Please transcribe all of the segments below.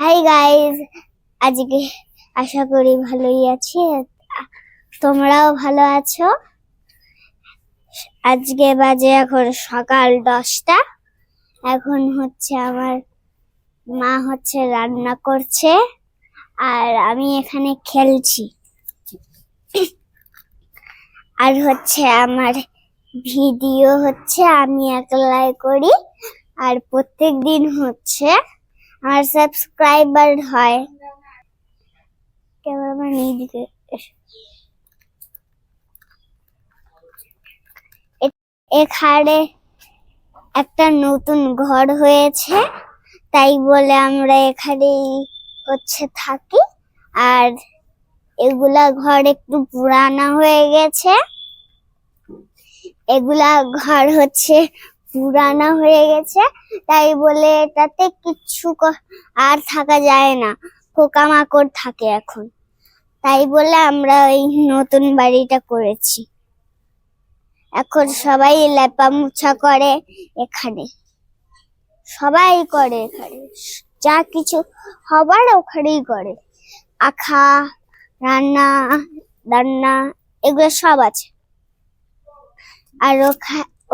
Hi guys, আজকে আশা করি ভালোই আছি। তোমরাও ভালো আছো। আজকে বাজে এখন সকাল 10টা। এখন আমার মা রান্না করছে আর আমি এখানে খেলছি। আর আমার ভিডিও আমি একলাই করি। আর প্রত্যেকদিন আমার সাবস্ক্রাইবার হয়। ক্যামেরাম্যান এইদিকে এখানে একটা নতুন ঘর হয়েছে, তাই বলে আমরা এখানেই থাকি। আর এগুলা ঘর একটু পুরানা হয়ে গেছে। এগুলা ঘর পুরানা হয়ে গেছে, তাই বলে এটাতে কিচ্ছু আর থাকা যায় না, পোকামাকড় থাকে এখন। তাই বলে আমরা এই নতুন বাড়িটা করেছি। এখন সবাই লেপা মুছা করে এখানে, সবাই করে এখানে, যা কিছু হবার ওখানেই করে। আঁকা, রান্না রান্না এগুলো সব আছে। আর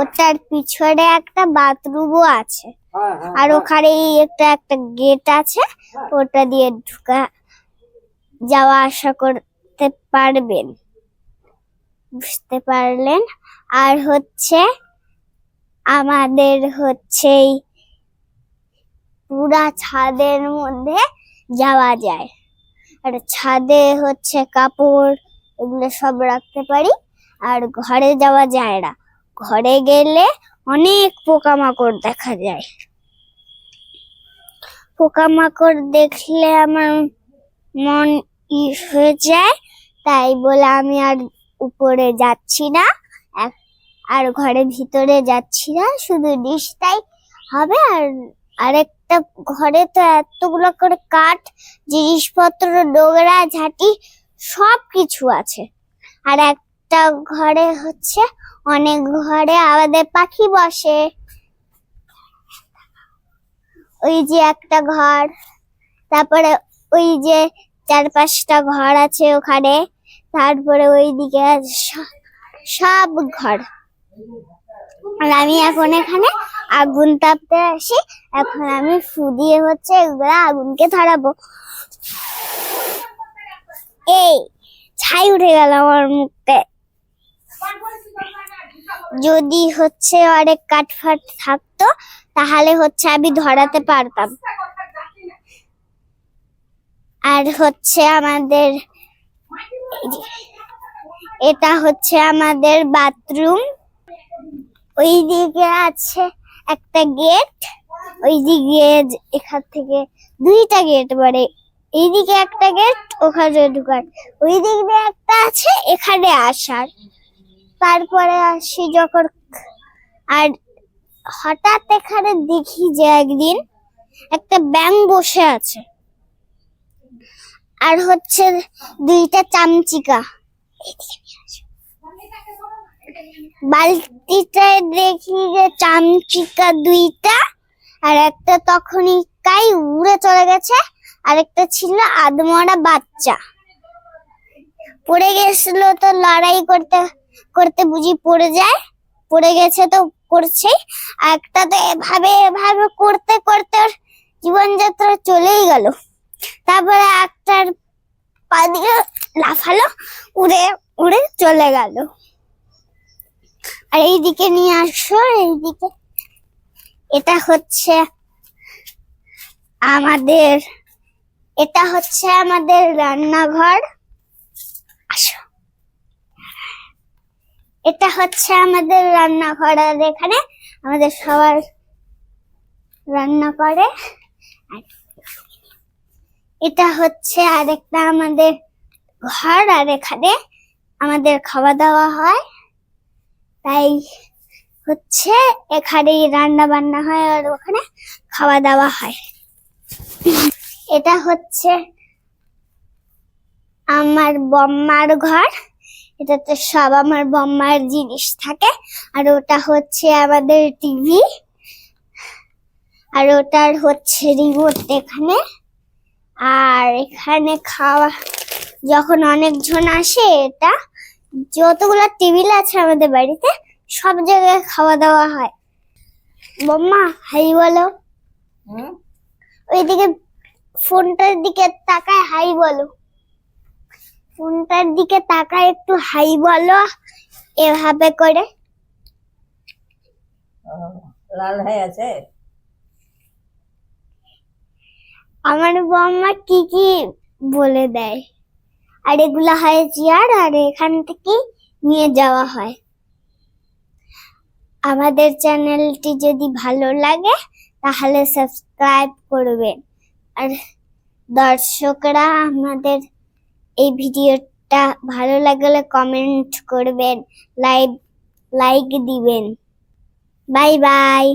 ওটার পিছনে একটা বাথরুমও আছে। আর ওখানে একটা গেট আছে, ওটা দিয়ে ঢুকা যাওয়া আসা করতে পারবেন, বুঝতে পারলেন? আর আমাদের পুরা ছাদের মধ্যে যাওয়া যায়। আর ছাদে কাপড় এগুলো সব রাখতে পারি। আর ঘরে যাওয়া যায় না, ঘরে গেলে অনেক পোকামাকড় দেখা যায়। পোকামাকড় দেখলে আমার মন হয়ে যায়, তাই বলে আমি আর উপরে যাচ্ছি না, আর ঘরের ভিতরে যাচ্ছি না, শুধু ডিশটাই হবে। আর আরেকটা ঘরে তো এতগুলো করে কাঠ, জিনিসপত্র, ডোগরা, ঝাঁটি সব কিছু আছে। আর একটা ঘরে অনেক ঘরে আমাদের পাখি বসে। ওই যে একটা ঘর, তারপরে ওই যে 4-5টা ঘর আছে ওখানে, তারপরে ওইদিকে সব ঘর। আর আমি এখন এখানে আগুন তাপতে আসি। এখন আমি ফু দিয়ে এগুলা আগুনকে ধরাবো। এই ছাই উঠে গেল আমার মুখে। যদি অনেক কাঠফাট থাকতো তাহলে আমি ধরাতে পারতাম। আর আমাদের এটা আমাদের বাথরুম। ওইদিকে আছে একটা গেট, ওইদিকে এখান থেকে 2টা গেট, মানে এইদিকে একটা গেট, ওখানে ঢুকার, ওই দিক দিয়ে একটা আছে এখানে আসার। তারপরে আসি যখন, আর হঠাৎ এখানে দেখি যে একদিন একটা ব্যাঙ বসে আছে। আর 2টা চামচিকা। বালতিটায় দেখি যে চামচিকা 2টা, আর একটা তখনই উড়ে চলে গেছে। আরেকটা ছিল আদমরা বাচ্চা, পড়ে গেছিল, তো লড়াই করতে করতে বুঝি পড়ে যায়, পড়ে গেছে তো করছে। একটা তো এভাবে এভাবে করতে করতে জীবনযাত্রা চলেই গেল। তারপরে একটার পা দিয়ে লাফালো, উড়ে উড়ে চলে গেল। আর এইদিকে নিয়ে আসো, এইদিকে এটা আমাদের, এটা আমাদের রান্নাঘর। আসো, এটা আমাদের রান্নাঘর। আর এখানে আমাদের সবার রান্না করে। এটা আরেকটা আমাদের ঘর। আর এখানে আমাদের খাওয়া দাওয়া হয়, তাই এখানেই রান্না বান্না হয় আর ওখানে খাওয়া দাওয়া হয়। এটা আমার বম্মার ঘর। এটাতে সব আমার বম্মার জিনিস থাকে। আর ওটা আমাদের টিভি। আর ওটার রিমোট এখানে। আর এখানে খাওয়া যখন অনেকজন আসে, এটা যতগুলো টেবিল আছে আমাদের বাড়িতে সব জায়গায় খাওয়া দাওয়া হয়। বম্মা হাই বলো। ওইদিকে ফোনটার দিকে তাকায় হাই বলো। ফোনটার দিকে তাকায় একটু হাই বলো এভাবে করে। লাল হয়ে আছে। আমার বম্মা কি কি বলে দেয়। আর এগুলা হয় চেয়ার, আর এখান থেকে নিয়ে যাওয়া হয়। আমাদের চ্যানেলটি যদি ভালো লাগে তাহলে সাবস্ক্রাইব করবেন। আর দর্শকরা আমাদের এই ভিডিওটা ভালো লাগলে কমেন্ট করবেন, লাইক দিবেন। Bye bye.